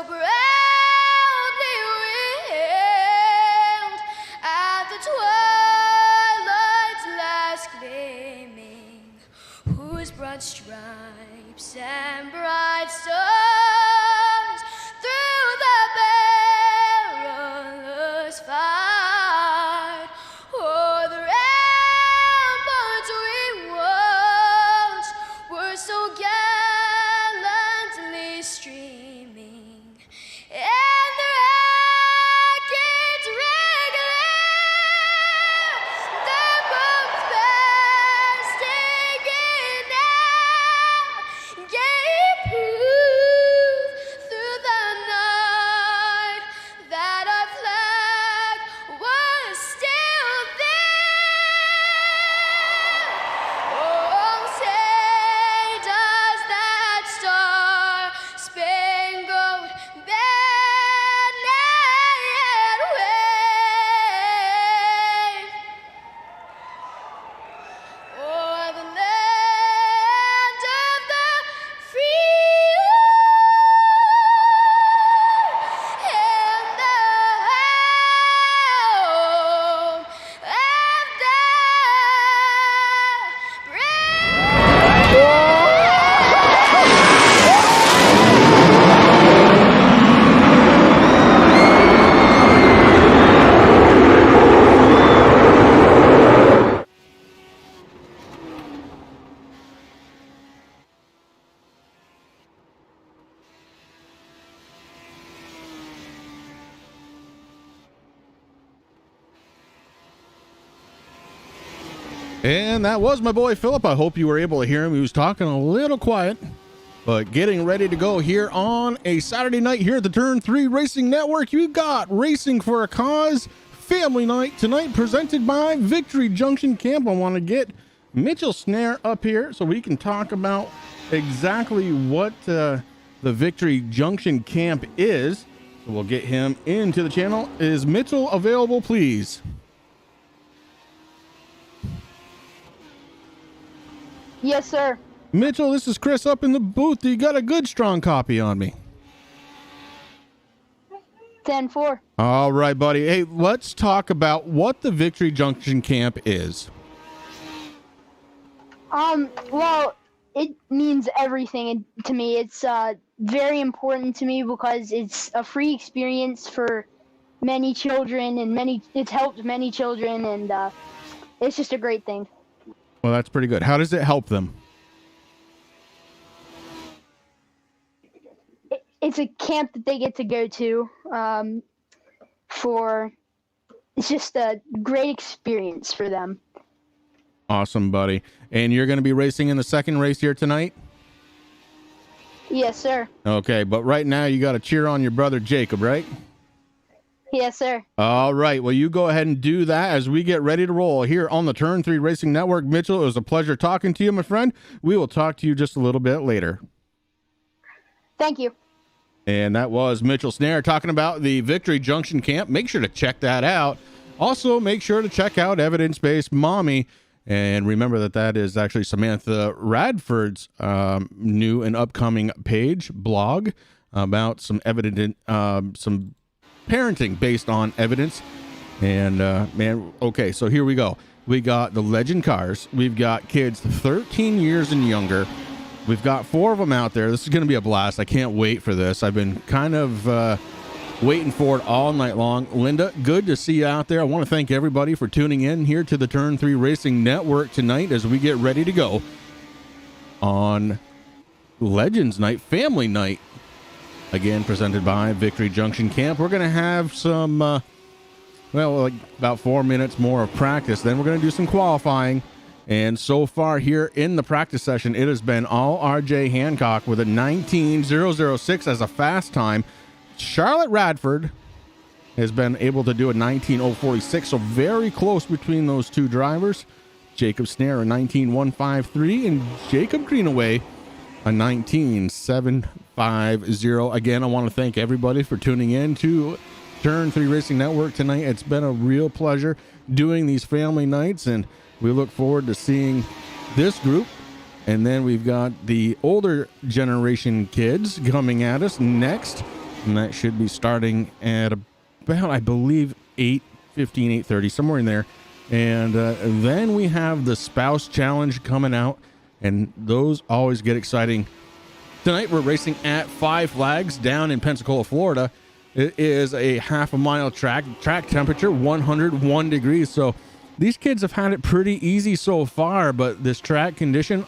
so proudly wailed at the twilight's last gleaming, whose broad stripes and bright stars through the perilous fight o'er the ramparts we watched were so gallantly streaming, and the rockets regular, the bombs bursting in air, gave proof through the night that our flag was still there. Oh, say does that star-spangled banner yet wave o'er the land of the free and the home of the brave. And that was my boy Philip. I hope you were able to hear him. He was talking a little quiet, but getting ready to go here on a Saturday night here at the Turn 3 Racing Network. You got Racing for a Cause Family Night tonight, presented by Victory Junction Camp. I want to get Mitchell Snare up here so we can talk about exactly what the Victory Junction Camp is. So we'll get him into the channel. Is Mitchell available, please? Yes, sir. Mitchell, this is Chris up in the booth. You got a good strong copy on me. 10-4. All right, buddy. Hey, let's talk about what the Victory Junction Camp is. Well, it means everything to me. It's very important to me because it's a free experience for many children, and it's helped many children, and it's just a great thing. Well, that's pretty good. How does it help them? It's a camp that they get to go to it's just a great experience for them. Awesome, buddy. And you're going to be racing in the second race here tonight? Yes, sir. Okay, but right now you got to cheer on your brother Jacob, right? Yes, sir. All right. Well, you go ahead and do that as we get ready to roll here on the Turn 3 Racing Network. Mitchell, it was a pleasure talking to you, my friend. We will talk to you just a little bit later. Thank you. And that was Mitchell Snare talking about the Victory Junction Camp. Make sure to check that out. Also, make sure to check out Evidence-Based Mommy. And remember that is actually Samantha Radford's new and upcoming blog about some some parenting based on evidence. And man, okay, so here we go. We got the Legend cars. We've got kids 13 years and younger. We've got 4 of them out there. This is going to be a blast. I can't wait for this. I've been kind of waiting for it all night long. Linda, good to see you out there. I want to thank everybody for tuning in here to the Turn 3 Racing Network tonight as we get ready to go on Legends Night, Family Night. Again, presented by Victory Junction Camp. We're going to have some, like about 4 minutes more of practice. Then we're going to do some qualifying. And so far here in the practice session, it has been all R.J. Hancock with a 19.006 as a fast time. Charlotte Radford has been able to do a 19.046, so very close between those two drivers. Jacob Snare, a 19.153, and Jacob Greenaway, a 19.750. Again, I want to thank everybody for tuning in to Turn 3 Racing Network tonight. It's been a real pleasure doing these family nights, and we look forward to seeing this group. And then we've got the older generation kids coming at us next. and that should be starting at about, I believe, 8:15, 8:30, somewhere in there. And then we have the Spouse Challenge coming out, and those always get exciting. Tonight we're racing at Five Flags down in Pensacola, Florida. It is a half a mile track temperature 101 degrees. So these kids have had it pretty easy so far, but this track condition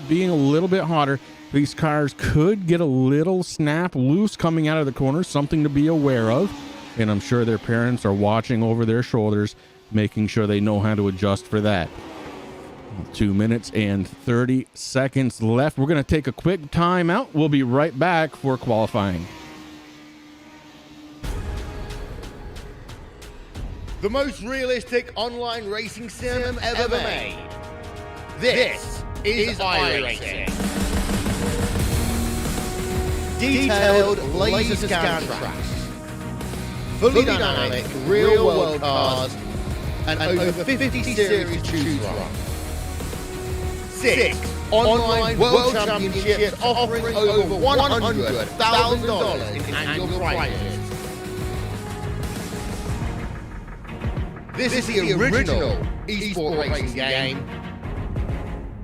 being a little bit hotter, these cars could get a little snap loose coming out of the corners, something to be aware of. And I'm sure their parents are watching over their shoulders, making sure they know how to adjust for that. 2 minutes and 30 seconds left. We're going to take a quick time out. We'll be right back for qualifying. The most realistic online racing sim ever made. This is iRacing. Detailed laser scan tracks, fully dynamic real-world cars, and over 50 series to choose from. 6 online world championships offering over $100,000 in annual prizes. This is the original eSport racing game.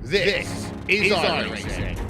This is iRacing.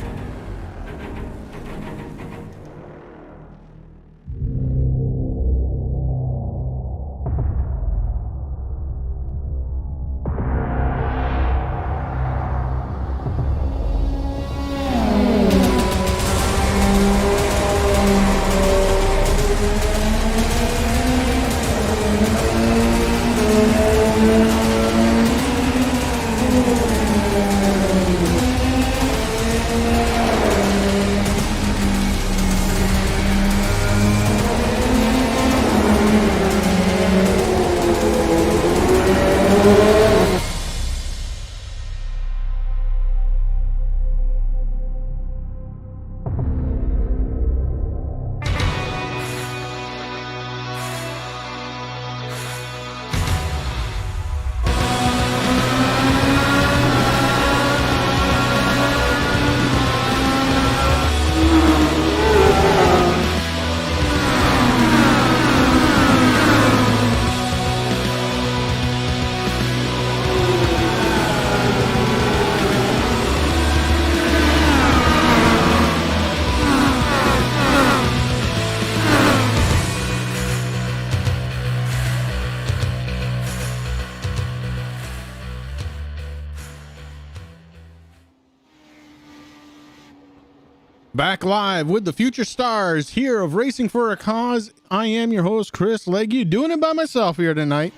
Back live with the future stars here of Racing for a Cause. I am your host, Chris Legge, doing it by myself here tonight.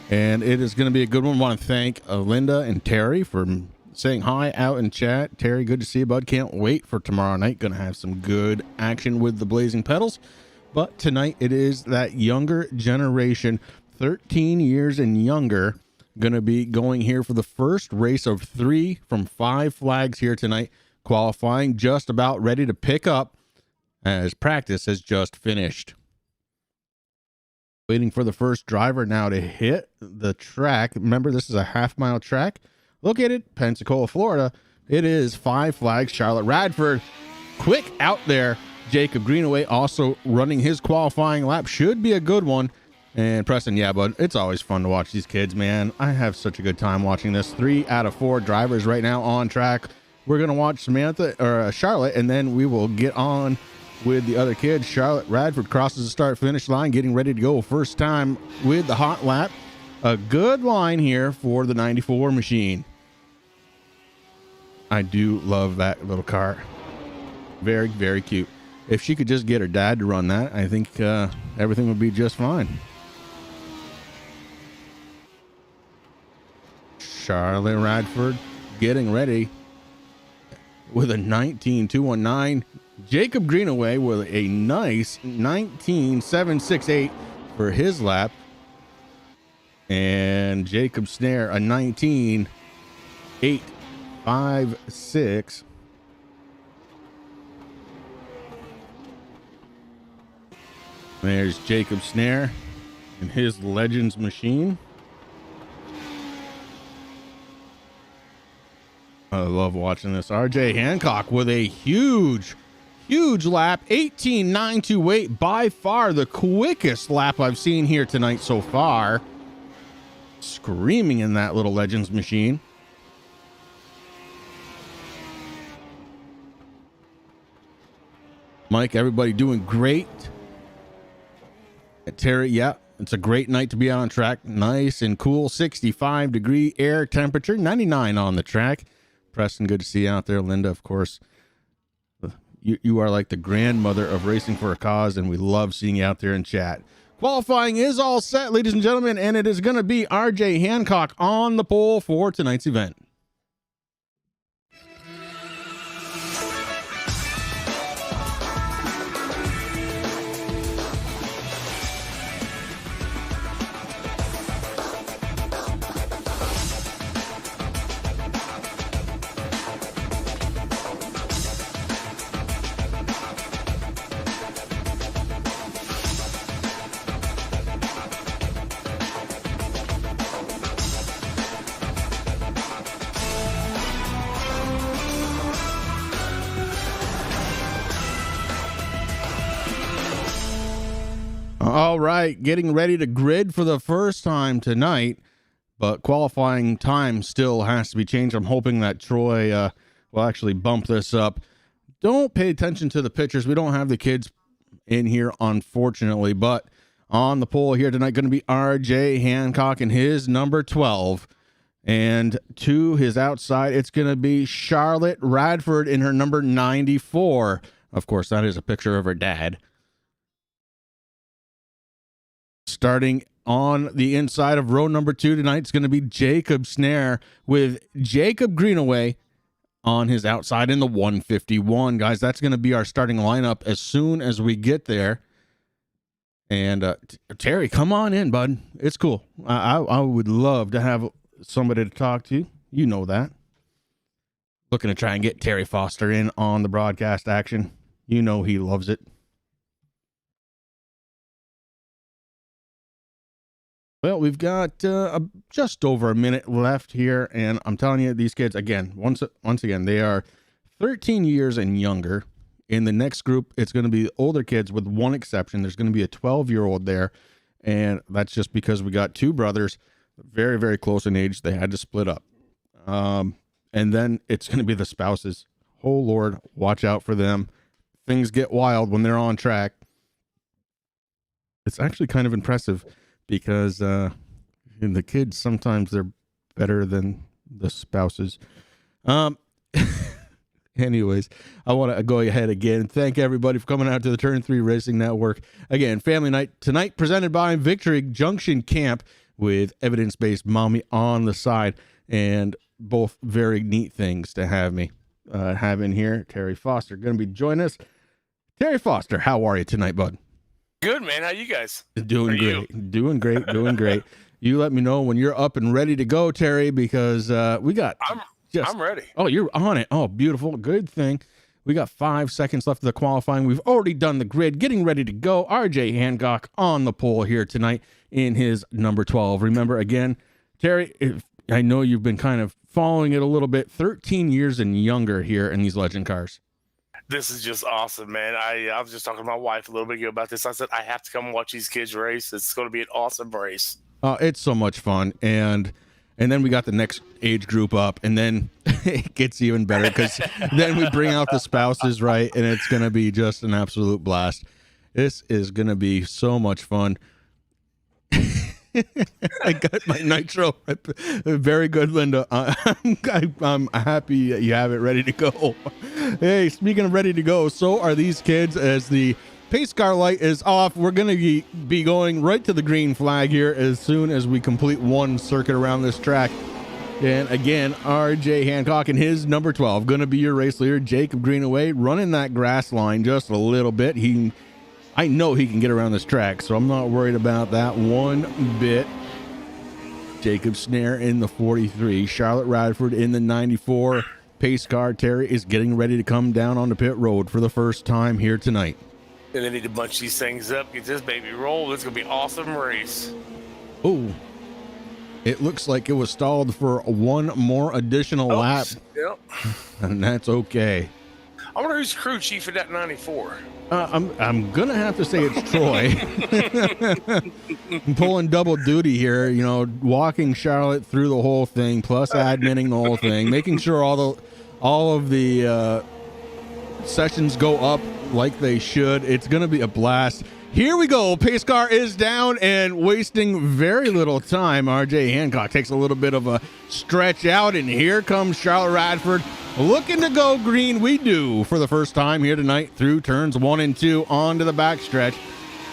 And it is going to be a good one. I want to thank Linda and Terry for saying hi out in chat. Terry, good to see you, bud. Can't wait for tomorrow night. Going to have some good action with the Blazing Pedals. But tonight it is that younger generation, 13 years and younger, going to be going here for the first race of 3 from Five Flags here tonight. Qualifying just about ready to pick up as practice has just finished. Waiting for the first driver now to hit the track. Remember, this is a half-mile track located Pensacola, Florida. It is Five Flags. Charlotte Radford quick out there. Jacob Greenaway also running his qualifying lap. Should be a good one. And Preston, yeah, but it's always fun to watch these kids, man. I have such a good time watching this. 3 out of 4 drivers right now on track. We're going to watch Charlotte, and then we will get on with the other kids. Charlotte Radford crosses the start-finish line, getting ready to go first time with the hot lap. A good line here for the 94 machine. I do love that little car. Very, very cute. If she could just get her dad to run that, I think everything would be just fine. Charlotte Radford getting ready with a 19.219. Jacob Greenaway with a nice 19.768 for his lap. And Jacob Snare a 19.856. There's Jacob Snare and his Legends machine. I love watching this. RJ Hancock with a huge Huge lap, 18.928, by far the quickest lap I've seen here tonight so far. Screaming in that little Legends machine. Mike, everybody doing great. Terry, yeah, it's a great night to be out on track. Nice and cool, 65-degree air temperature, 99 on the track. Preston, good to see you out there. Linda, of course. You are like the grandmother of racing for a cause, and we love seeing you out there in chat. Qualifying is all set, ladies and gentlemen, and it is going to be RJ Hancock on the pole for tonight's event. All right, getting ready to grid for the first time tonight, but qualifying time still has to be changed. I'm hoping that Troy will actually bump this up. Don't pay attention to the pictures. We don't have the kids in here, unfortunately, but on the pole here tonight going to be RJ Hancock in his number 12. And to his outside, it's going to be Charlotte Radford in her number 94. Of course, that is a picture of her dad. Starting on the inside of row number 2 tonight, it's going to be Jacob Snare with Jacob Greenaway on his outside in the 151. Guys, that's going to be our starting lineup as soon as we get there. And Terry, come on in, bud. It's cool. I would love to have somebody to talk to. You know that. Looking to try and get Terry Foster in on the broadcast action. You know he loves it. Well, we've got just over a minute left here, and I'm telling you, these kids, again, once again, they are 13 years and younger. In the next group, it's going to be older kids with one exception. There's going to be a 12-year-old there, and that's just because we got two brothers, very, very close in age. They had to split up. And then it's going to be the spouses. Oh, Lord, watch out for them. Things get wild when they're on track. It's actually kind of impressive because the kids, sometimes they're better than the spouses. Anyways, I want to go ahead again. Thank everybody for coming out to the Turn 3 Racing Network. Again, family night tonight presented by Victory Junction Camp with evidence-based mommy on the side, and both very neat things to have me have in here. Terry Foster going to be joining us. Terry Foster, how are you tonight, bud? Good, man. How you guys? Doing great. Doing great. Doing great. You let me know when you're up and ready to go, Terry, because we got... I'm ready. Oh, you're on it. Oh, beautiful. Good thing. We got 5 seconds left of the qualifying. We've already done the grid, getting ready to go. RJ Hancock on the pole here tonight in his number 12. Remember, again, Terry, I know you've been kind of following it a little bit. 13 years and younger here in these legend cars. This is just awesome, man. I was just talking to my wife a little bit ago about this. I said, I have to come watch these kids race. It's going to be an awesome race. It's so much fun. And then we got the next age group up, and then it gets even better because then we bring out the spouses, right? And it's going to be just an absolute blast. This is going to be so much fun. I got my nitro. Very good, Linda. I'm happy you have it ready to go. Hey, speaking of ready to go, so are these kids. As the pace car light is off, we're going to be going right to the green flag here as soon as we complete one circuit around this track. And again, RJ Hancock and his number 12 going to be your race leader, Jacob Greenaway, running that grass line just a little bit. I know he can get around this track, so I'm not worried about that one bit. Jacob Snare in the 43, Charlotte Radford in the 94. Pace car Terry is getting ready to come down on the pit road for the first time here tonight. And they need to bunch these things up, get this baby rolled. It's going to be an awesome race. Oh, it looks like it was stalled for one more additional lap. Yep. And that's okay. I wonder who's crew chief of that 94. I'm gonna have to say it's Troy. I'm pulling double duty here, you know, walking Charlotte through the whole thing, plus adminning the whole thing, making sure all of the sessions go up like they should. It's gonna be a blast. Here we go. Pace car is down and wasting very little time. RJ Hancock takes a little bit of a stretch out, and here comes Charlotte Radford looking to go green. We do for the first time here tonight through turns 1 and 2 onto the backstretch.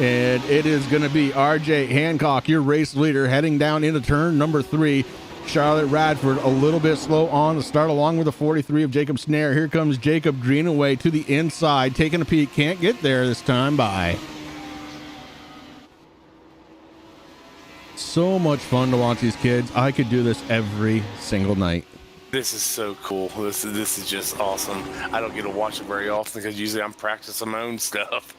And it is going to be RJ Hancock, your race leader, heading down into turn number 3. Charlotte Radford a little bit slow on the start, along with the 43 of Jacob Snare. Here comes Jacob Greenaway to the inside, taking a peek. Can't get there this time. By so much fun to watch these kids. I could do this every single night. This is so cool. This is just awesome. I don't get to watch it very often because usually I'm practicing my own stuff.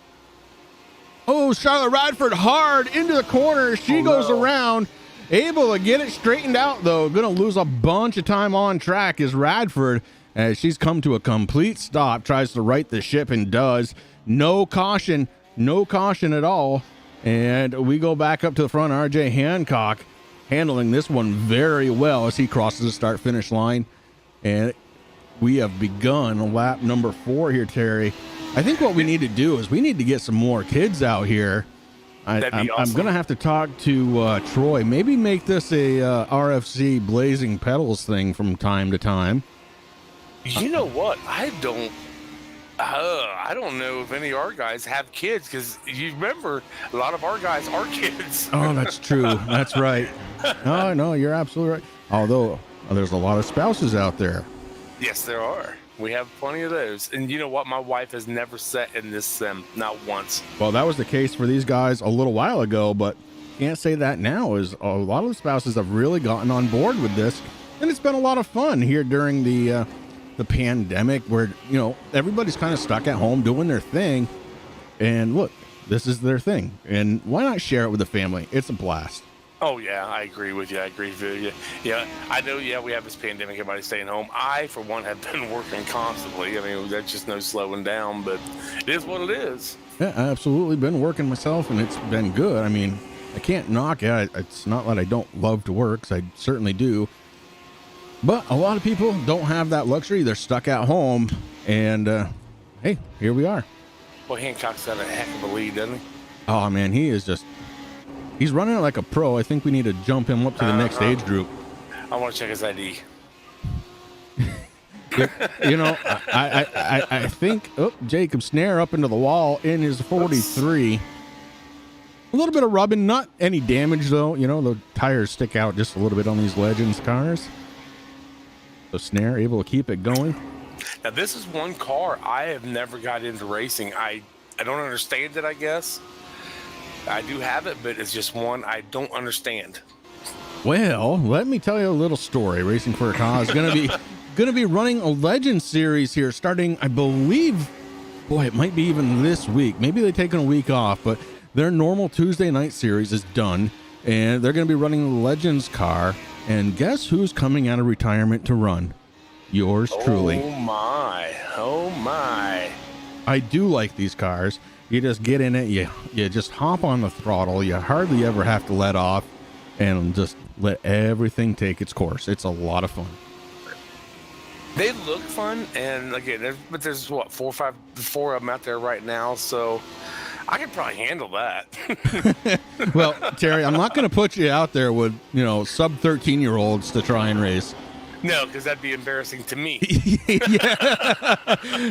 Oh, Charlotte Radford hard into the corner. She goes around, able to get it straightened out, though. Going to lose a bunch of time on track is Radford, as she's come to a complete stop, tries to right the ship and does. No caution at all. And we go back up to the front. RJ Hancock handling this one very well as he crosses the start-finish line. And we have begun lap number 4 here, Terry. I think what we need to do is we need to get some more kids out here. That'd be awesome. I'm going to have to talk to Troy. Maybe make this a RFC Blazing Pedals thing from time to time. You know what? I don't know if any of our guys have kids, because you remember a lot of our guys are kids. Oh, that's true. That's right. No, you're absolutely right. Although there's a lot of spouses out there. Yes, there are. We have plenty of those. And you know what? My wife has never sat in this sim, not once. Well, that was the case for these guys a little while ago, but can't say that now. Is a lot of the spouses have really gotten on board with this, and it's been a lot of fun here during the pandemic, where, you know, everybody's kind of stuck at home doing their thing, and look, this is their thing, and why not share it with the family? It's a blast. Oh yeah, I agree with you. Yeah, I know. Yeah, we have this pandemic, everybody's staying home. I, for one, have been working constantly. I mean, there's just no slowing down, but it is what it is. Yeah, I absolutely been working myself, and it's been good. I mean, I can't knock it. It's not that I don't love to work, 'cause I certainly do. But a lot of people don't have that luxury. They're stuck at home, and hey, here we are. Well, Hancock's got a heck of a lead, doesn't he? Oh man, he's running it like a pro. I think we need to jump him up to the next age group. I want to check his ID. You know, I think Jacob Snare up into the wall in his 43. A little bit of rubbing, not any damage though. You know, the tires stick out just a little bit on these Legends cars. So Snare able to keep it going. Now this is one car I have never got into racing. I don't understand it, I guess. I do have it, but it's just one I don't understand. Well, let me tell you a little story. Racing for a Cause gonna be running a Legend series here, starting, I believe, boy, it might be even this week. Maybe they've taken a week off, but their normal Tuesday night series is done, and they're gonna be running the Legends car. And guess who's coming out of retirement to run? Yours truly. Oh my. I do like these cars. You just get in it, you just hop on the throttle, you hardly ever have to let off, and just let everything take its course. It's a lot of fun. They look fun, and again, but there's what, 4 of them out there right now, so I could probably handle that. Well, Terry, I'm not going to put you out there with, you know, sub 13-year-olds to try and race. No, because that'd be embarrassing to me.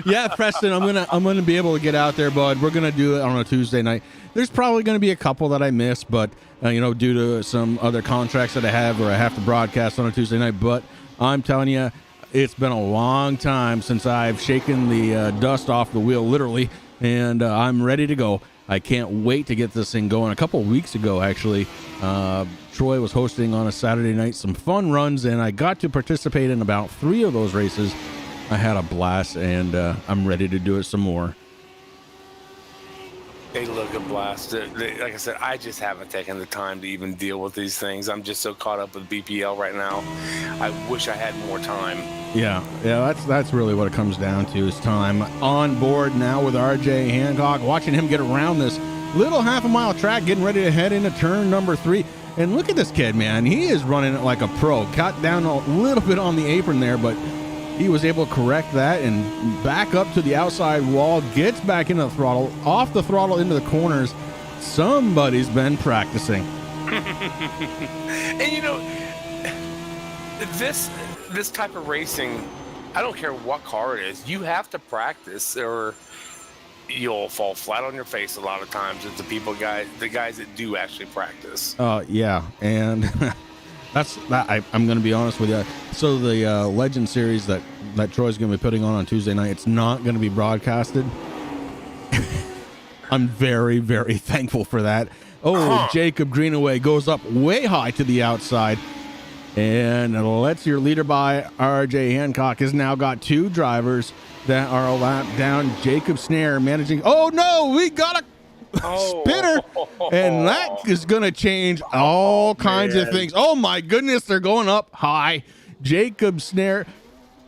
Yeah, Preston, I'm gonna be able to get out there, bud. We're gonna do it on a Tuesday night. There's probably gonna be a couple that I miss, but you know, due to some other contracts that I have, or I have to broadcast on a Tuesday night. But I'm telling you, it's been a long time since I've shaken the dust off the wheel, literally, and I'm ready to go. I can't wait to get this thing going. A couple of weeks ago, actually, Troy was hosting on a Saturday night some fun runs, and I got to participate in about 3 of those races. I had a blast, and I'm ready to do it some more. They look a blast. Like I said, I just haven't taken the time to even deal with these things. I'm just so caught up with BPL right now. I wish I had more time. Yeah, that's really what it comes down to is time. On board now with RJ Hancock, watching him get around this little half a mile track, getting ready to head into turn number 3. And look at this kid, man. He is running it like a pro. Cut down a little bit on the apron there, but he was able to correct that and back up to the outside wall, gets back into the throttle, off the throttle into the corners. Somebody's been practicing. And you know, this type of racing, I don't care what car it is, you have to practice or you'll fall flat on your face a lot of times. It's the guys that do actually practice. Yeah, and I'm going to be honest with you. So the Legend Series that Troy's going to be putting on Tuesday night, it's not going to be broadcasted. I'm very, very thankful for that. Jacob Greenaway goes up way high to the outside and lets your leader by. RJ Hancock has now got 2 drivers that are a lap down. Jacob Snare managing. Oh no, we got a spinner, and that is going to change all kinds of things. Oh my goodness, they're going up high. Jacob Snare,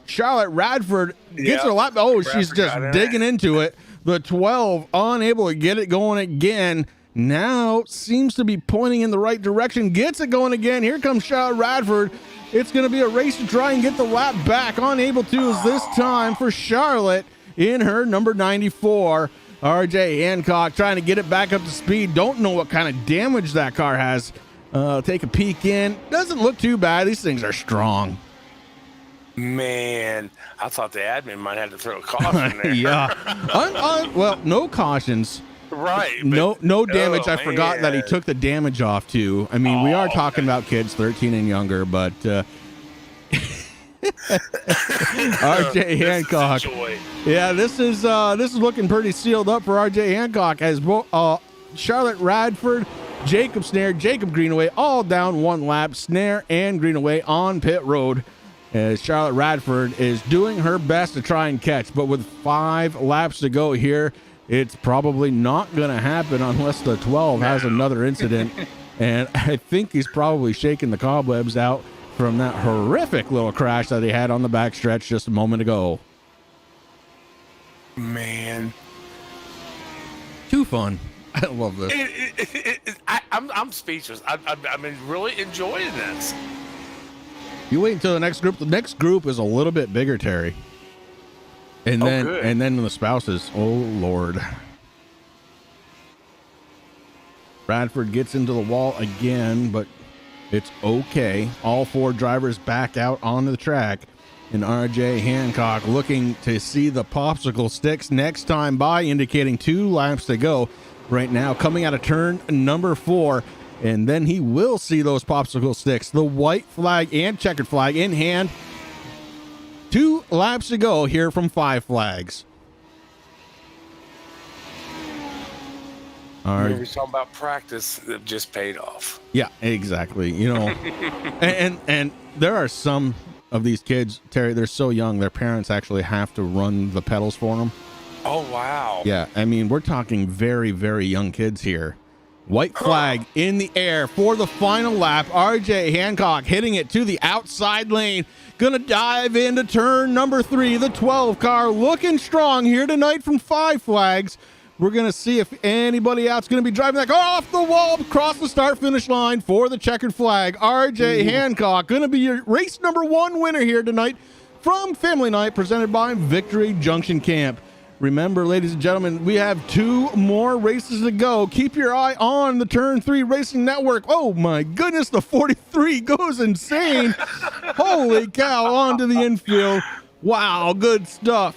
Charlotte Radford gets her lap. Oh, she's just digging into it. The 12 unable to get it going again. Now seems to be pointing in the right direction. Gets it going again. Here comes Charlotte Radford. It's going to be a race to try and get the lap back. Unable to is this time for Charlotte in her number 94. RJ Hancock trying to get it back up to speed. Don't know what kind of damage that car has. Take a peek in. Doesn't look too bad. These things are strong. Man, I thought the admin might have to throw a caution there. Yeah. Well, no cautions. Right. No damage. I forgot that he took the damage off too. I mean, we are talking about kids 13 and younger, but RJ Hancock. Yeah, this is looking pretty sealed up for RJ Hancock as Charlotte Radford, Jacob Snare, Jacob Greenaway all down 1 lap. Snare and Greenaway on pit road as Charlotte Radford is doing her best to try and catch, but with 5 laps to go here, it's probably not going to happen unless the 12 has another incident. And I think he's probably shaking the cobwebs out from that horrific little crash that he had on the backstretch just a moment ago. Man. Too fun. I love this. I'm speechless. I've been really enjoying this. You wait until the next group. The next group is a little bit bigger, Terry. And then the spouses. Oh, Lord. Bradford gets into the wall again, but it's okay. All 4 drivers back out on the track. And RJ Hancock looking to see the popsicle sticks next time by, indicating 2 laps to go. Right now, coming out of turn number 4. And then he will see those popsicle sticks. The white flag and checkered flag in hand. 2 laps to go here from 5 flags. All right. We were talking about practice that just paid off. Yeah, exactly. You know, and there are some of these kids, Terry, they're so young, their parents actually have to run the pedals for them. Oh, wow. Yeah, I mean, we're talking very, very young kids here. White flag in the air for the final lap. RJ Hancock hitting it to the outside lane. Gonna dive into turn number 3. The 12 car looking strong here tonight from 5 flags. We're gonna see if anybody else gonna be driving that car off the wall, across the start finish line for the checkered flag. RJ Hancock gonna be your race number 1 winner here tonight from Family Night presented by Victory Junction Camp. Remember, ladies and gentlemen, we have 2 more races to go. Keep your eye on the Turn 3 Racing Network. Oh, my goodness, the 43 goes insane. Holy cow, onto the infield. Wow, good stuff.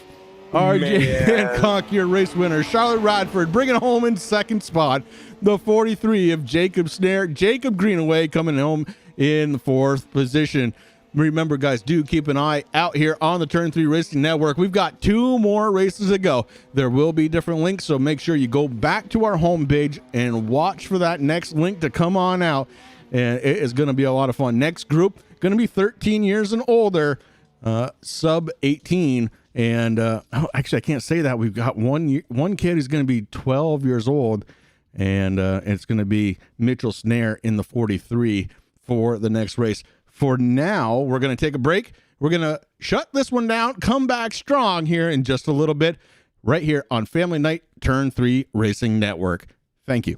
RJ Hancock, your race winner. Charlotte Radford bringing it home in 2nd spot. The 43 of Jacob Snare. Jacob Greenaway coming home in the 4th position. Remember, guys, do keep an eye out here on the Turn 3 Racing Network. We've got 2 more races to go. There will be different links, so make sure you go back to our homepage and watch for that next link to come on out. And it is going to be a lot of fun. Next group, going to be 13 years and older, sub 18. And actually, I can't say that. We've got one kid who's going to be 12 years old, and it's going to be Mitchell Snare in the 43 for the next race. For now, we're going to take a break. We're going to shut this one down, come back strong here in just a little bit, right here on Family Night Turn 3 Racing Network. Thank you.